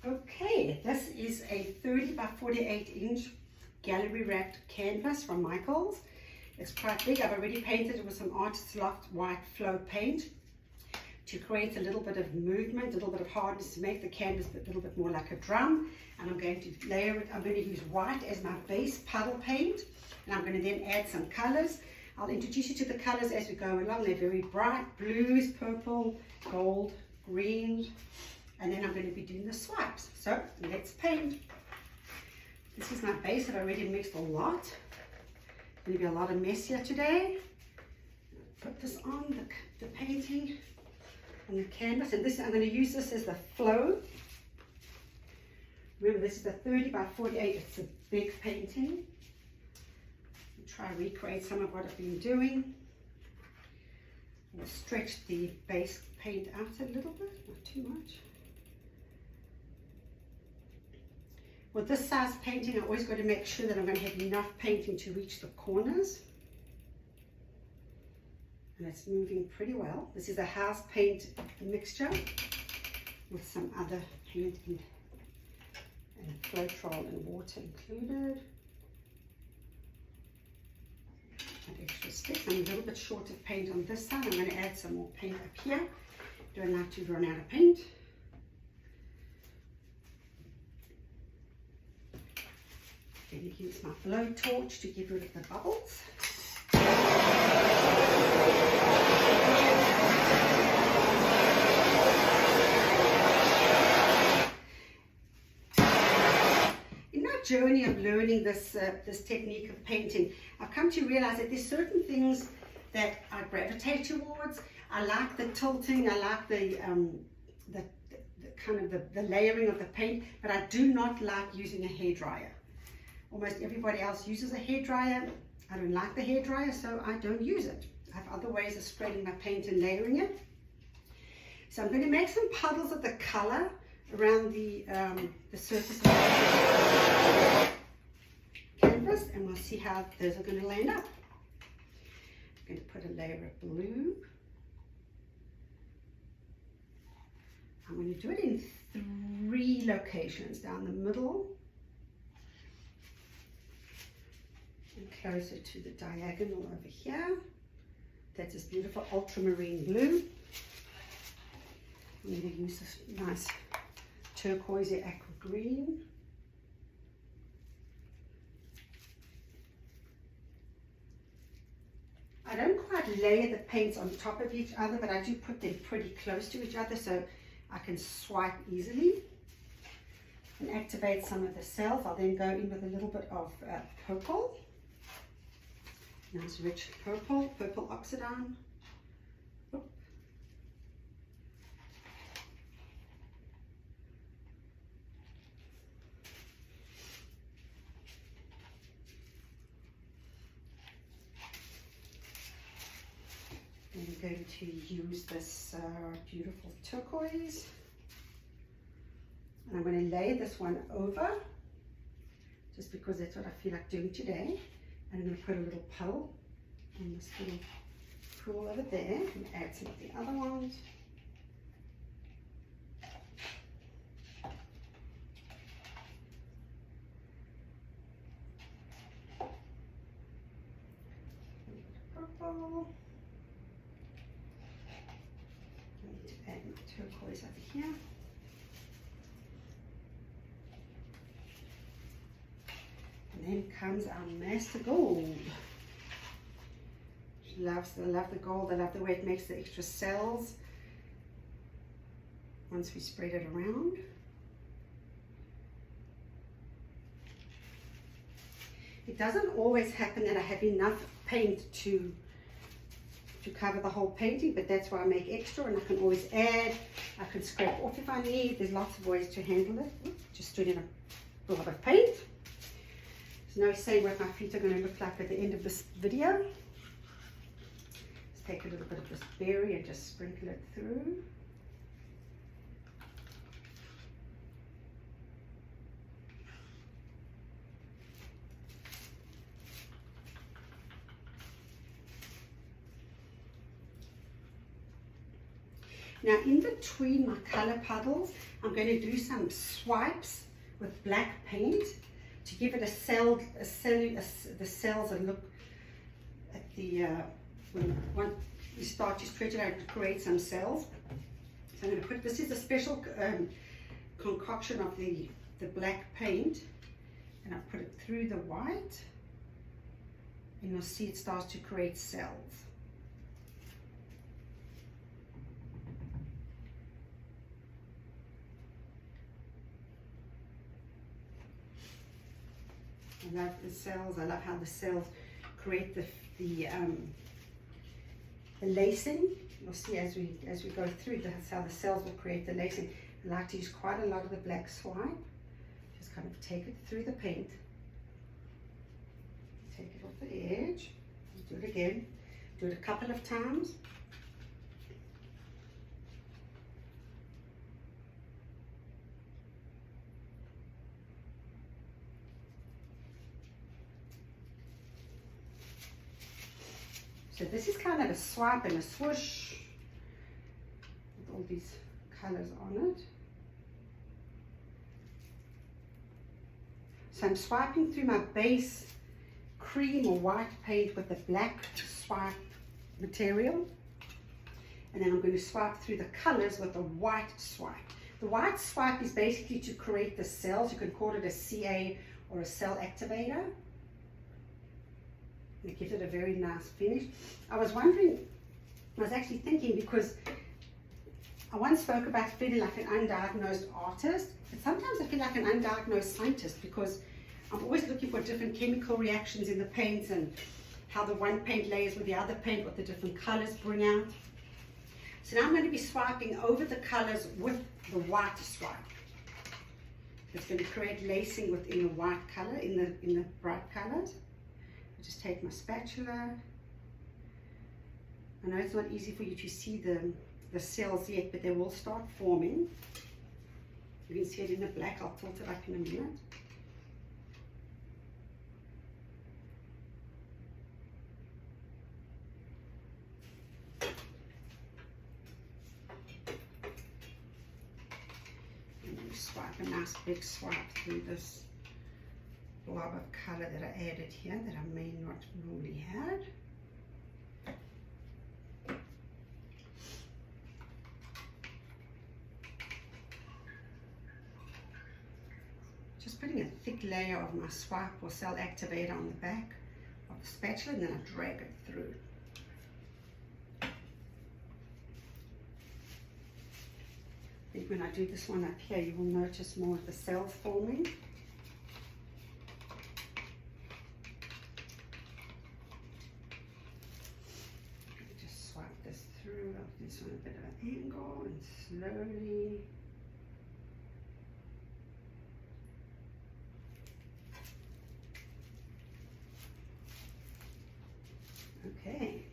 Okay, this is a 30 by 48 inch gallery wrapped canvas from Michaels. It's quite big. I've already painted it with some Artist's Loft white flow paint to create a little bit of movement, a little bit of hardness, to make the canvas a little bit more like a drum. And I'm going to layer it. I'm going to use white as my base puddle paint, and I'm going to then add some colors. I'll introduce you to the colors as we go along. They're very bright: blues, purple, gold, green, and then I'm going to be doing the swipes. So let's paint. This is my base. I've already mixed a lot. Going to be a lot of mess here today. Put this on the painting on the canvas, and this I'm going to use this as the flow. Remember, this is the 30 by 48. It's a big painting. I'll try and recreate some of what I've been doing. I'm going to stretch the base paint out a little bit, not too much. With this size painting, I always got to make sure that I'm going to have enough painting to reach the corners. And it's moving pretty well. This is a house paint mixture with some other paint and Floetrol and water included. And extra sticks. I'm a little bit short of paint on this side. I'm going to add some more paint up here. Don't like to run out of paint. I'm going to use my blow torch to get rid of the bubbles. In my journey of learning this technique of painting, I've come to realize that there's certain things that I gravitate towards. I like the tilting, I like the kind of the layering of the paint, but I do not like using a hairdryer. Almost everybody else uses a hairdryer. I don't like the hairdryer, so I don't use it. I have other ways of spreading my paint and layering it. So I'm going to make some puddles of the color around the surface of the canvas, and we'll see how those are going to land up. I'm going to put a layer of blue. I'm going to do it in 3 locations: down the middle, and closer to the diagonal over here. That's this beautiful ultramarine blue. I'm going to use this nice turquoisey aqua green. I don't quite layer the paints on top of each other, but I do put them pretty close to each other so I can swipe easily and activate some of the cells. I'll then go in with a little bit of purple. Nice rich purple oxidine. Oop. I'm going to use this beautiful turquoise, and I'm going to lay this one over just because that's what I feel like doing today. And I'm going to put a little puddle on this little pool over there and add some of the other ones. Purple. I need to add my turquoise over here. And then comes our master gold. I love the gold. I love the way it makes the extra cells once we spread it around. It doesn't always happen that I have enough paint to cover the whole painting, but that's why I make extra, and I can always add. I can scrape off if I need. There's lots of ways to handle it. Just doing a lot of paint. No saying what my feet are going to look like at the end of this video. Let's take a little bit of this berry and just sprinkle it through. Now in between my color puddles, I'm going to do some swipes with black paint to give it the cells that look at the, when you start to stretch it out to create some cells. So I'm going to put, this is a special concoction of the black paint, and I put it through the white, and you'll see it starts to create cells. I love the cells. I love how the cells create the lacing. You'll see as we go through, that's how the cells will create the lacing. I like to use quite a lot of the black swipe. Just kind of take it through the paint. Take it off the edge. Do it again. Do it a couple of times. So this is kind of a swipe and a swoosh with all these colors on it. So I'm swiping through my base cream or white paint with the black swipe material, and then I'm going to swipe through the colors with a white swipe. The white swipe is basically to create the cells. You can call it a CA or a cell activator. It gives it a very nice finish. I was wondering, I was actually thinking, because I once spoke about feeling like an undiagnosed artist, but sometimes I feel like an undiagnosed scientist, because I'm always looking for different chemical reactions in the paints and how the one paint layers with the other paint, what the different colors bring out. So now I'm going to be swiping over the colors with the white swipe. It's going to create lacing within the white color, in the bright colors. I just take my spatula. I know it's not easy for you to see the cells yet, but they will start forming. You can see it in the black. I'll tilt it up in a minute. And you swipe a nice big swipe through this blob of color that I added here that I may not normally have. Just putting a thick layer of my swipe or cell activator on the back of the spatula, and then I drag it through. I think when I do this one up here, you will notice more of the cells forming. This one a bit of an angle, and slowly okay.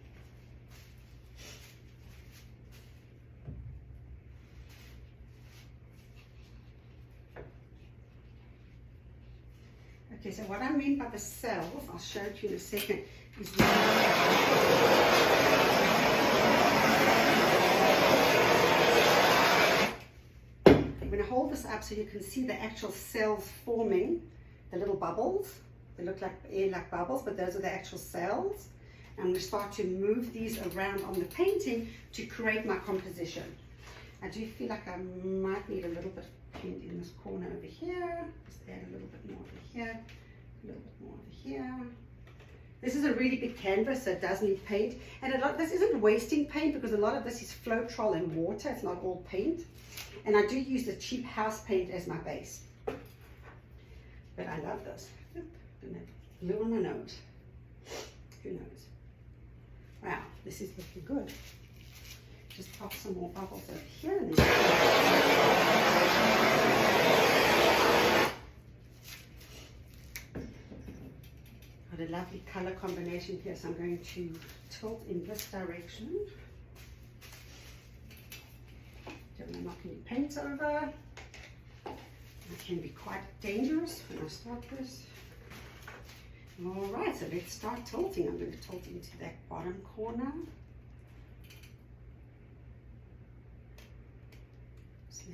Okay, so what I mean by the cells, I'll show it to you in a second, is I'm going to hold this up so you can see the actual cells forming, the little bubbles. They look like air like bubbles, but those are the actual cells. I'm going to start to move these around on the painting to create my composition. I do feel like I might need a little bit of paint in this corner over here. Just add a little bit more over here, a little bit more over here. This is a really big canvas, so it does need paint. And this isn't wasting paint, because a lot of this is Floetrol and water. It's not all paint. And I do use the cheap house paint as my base. But I love this. And that blew on my nose. Who knows? Wow, this is looking good. Just pop some more bubbles over here. And then got a lovely color combination here, so I'm going to tilt in this direction. Don't want to knock any paint over. It can be quite dangerous when I start this. All right, so let's start tilting. I'm going to tilt into that bottom corner.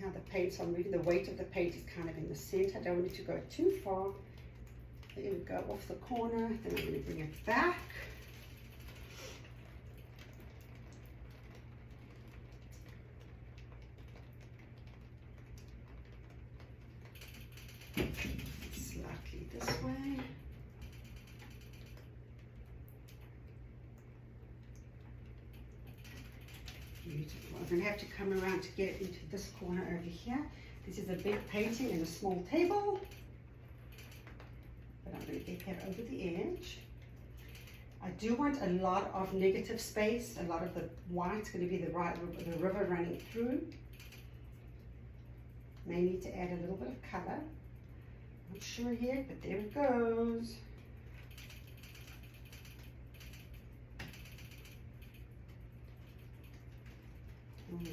See how the paint, so I'm moving the weight of the paint is kind of in the center. I don't want it to go too far. There we go, off the corner. Then I'm going to bring it back. Slightly this way. Beautiful. I'm going to have to come around to get into this corner over here. This is a big painting and a small table. But I'm going to get that over the edge. I do want a lot of negative space. A lot of the white's going to be the river running through. May need to add a little bit of color. Not sure yet, but there it goes.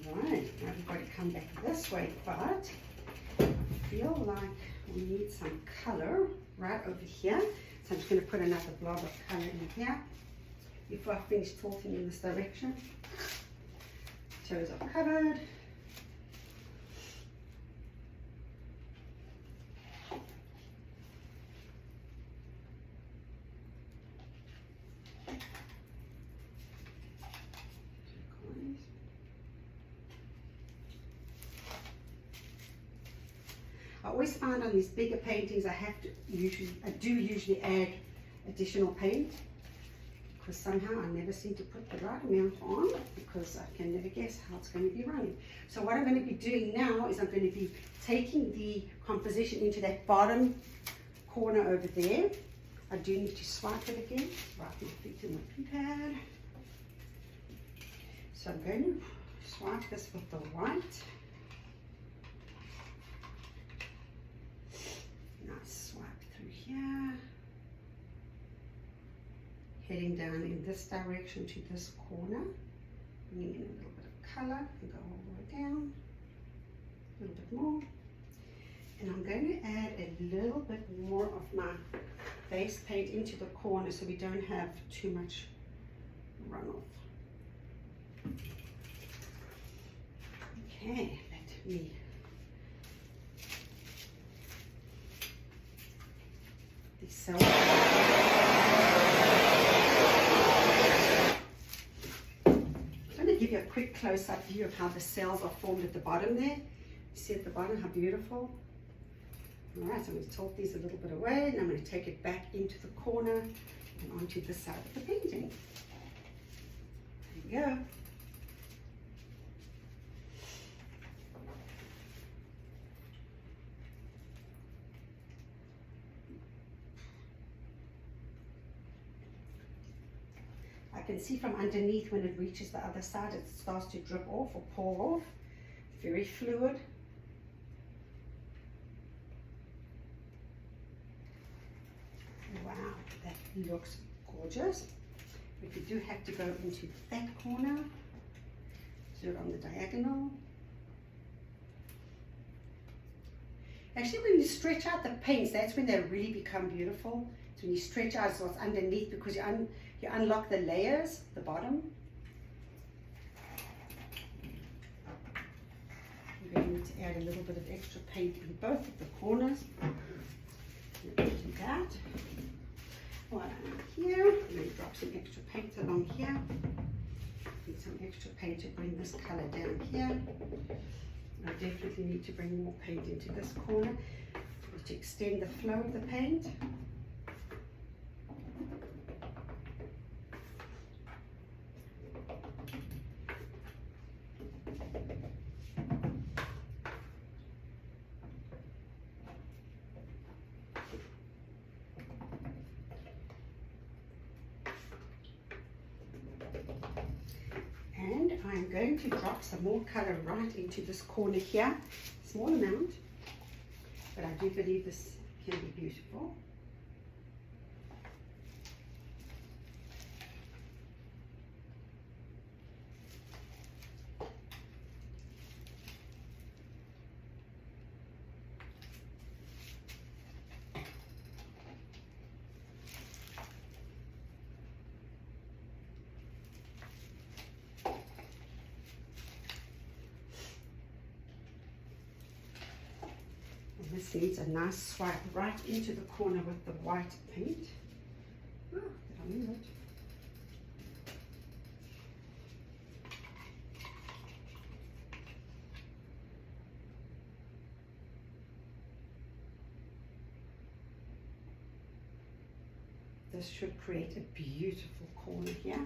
Alright, now we've got to come back this way, but I feel like we need some color right over here. So I'm just going to put another blob of color in here before I finish tilting in this direction. Toes are covered. I always find on these bigger paintings I do usually add additional paint, because somehow I never seem to put the right amount on, because I can never guess how it's going to be running. So what I'm going to be doing now is I'm going to be taking the composition into that bottom corner over there. I do need to swipe it again, wrap my feet in the pea pad. So I'm going to swipe this with the white. Nice swipe through here. Heading down in this direction to this corner. Bringing in a little bit of color and go all the way down. A little bit more. And I'm going to add a little bit more of my base paint into the corner so we don't have too much runoff. Okay, let me these cells. I'm going to give you a quick close-up view of how the cells are formed at the bottom there. You see at the bottom how beautiful. Alright, so I'm going to tilt these a little bit away, and I'm going to take it back into the corner and onto the side of the painting. There we go. I can see from underneath when it reaches the other side, it starts to drip off or pour off. Very fluid. Wow, that looks gorgeous. But we do have to go into that corner. Do it on the diagonal. Actually, when you stretch out the paints, that's when they really become beautiful. So when you stretch out what's underneath, because you unlock the layers, the bottom. We're going to need to add a little bit of extra paint in both of the corners. Do that. One here. I'm going to drop some extra paint along here. Need some extra paint to bring this color down here. I definitely need to bring more paint into this corner to extend the flow of the paint. And I'm going to drop some more color right into this corner here. Small amount, but I do believe this can be beautiful. And this needs a nice swipe right into the corner with the white paint. Oh, did I move it? This should create a beautiful corner here.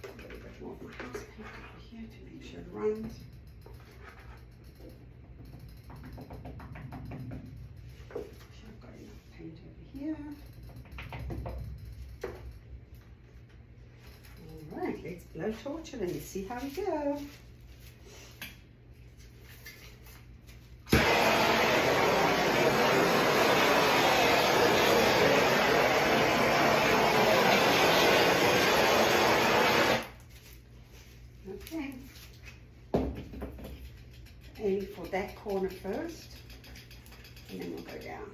A little bit more of my house paint over here to make sure it runs. I've got enough paint over here. Alright, let's blow torch it and see how we go. Okay, aim for that corner first, and then we'll go down.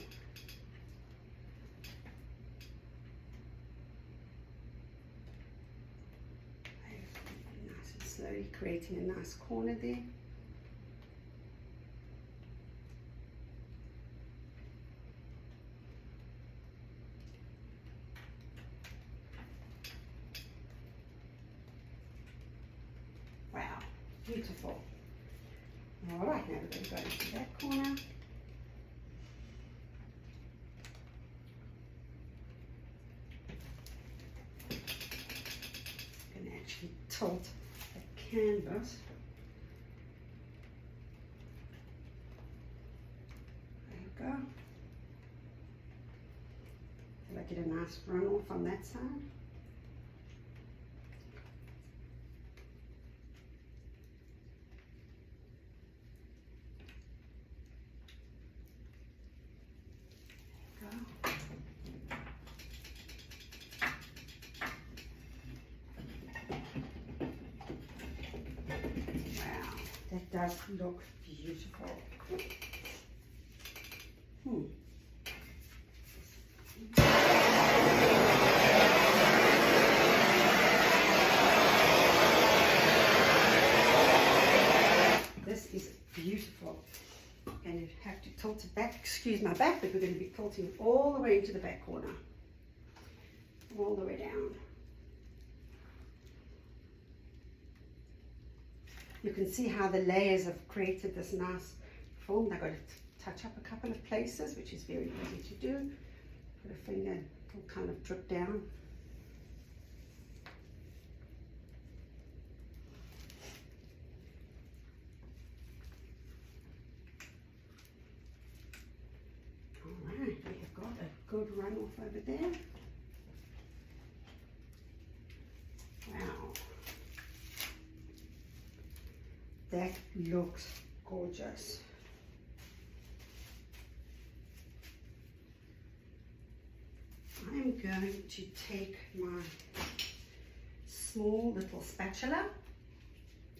Nice and slowly creating a nice corner there. Wow, beautiful. All right, now we're going to go into that corner. I'm going to actually tilt the canvas. There you go. So I get a nice runoff on that side. That does look beautiful. This is beautiful. I'm going to have to tilt it back, excuse my back, but we're going to be tilting all the way into the back corner. All the way down. You can see how the layers have created this nice form. I've got to touch up a couple of places, which is very easy to do. Put a finger, it'll kind of drip down. All right, we have got a good runoff over there. Wow. That looks gorgeous. I'm going to take my small little spatula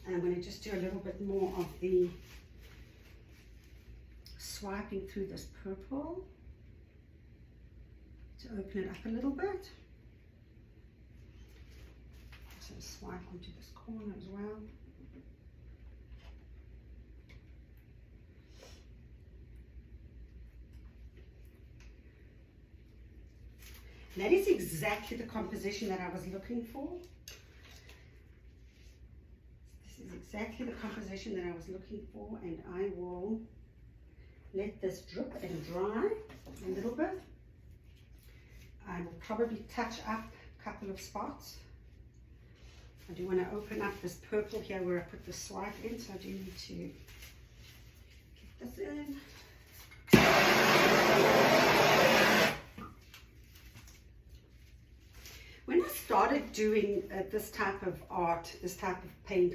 and I'm going to just do a little bit more of the swiping through this purple to open it up a little bit. So swipe onto this corner as well. That is exactly the composition that I was looking for. This is exactly the composition that I was looking for, and I will let this drip and dry a little bit. I will probably touch up a couple of spots. I do want to open up this purple here where I put the swipe in, so I do need to get this in. When I started doing this type of art, this type of paint,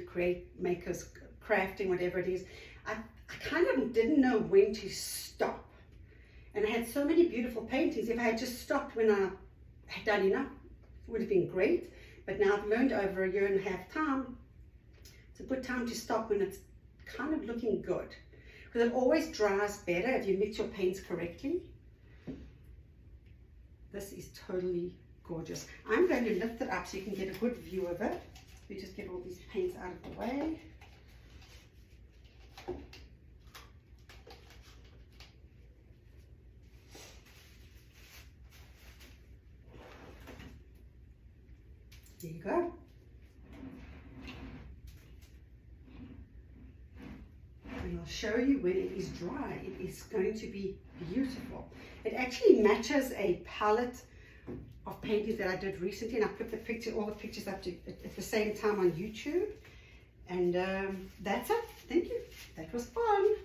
makers, crafting, whatever it is, I kind of didn't know when to stop. And I had so many beautiful paintings. If I had just stopped when I had done enough, it would have been great. But now I've learned over a year and a half time, it's a good time to stop when it's kind of looking good. Because it always dries better if you mix your paints correctly. This is totally gorgeous. I'm going to lift it up so you can get a good view of it. We just get all these paints out of the way. There you go. And I'll show you when it is dry. It is going to be beautiful. It actually matches a palette of paintings that I did recently, and I put all the pictures up at the same time on YouTube. And that's it. Thank you. That was fun.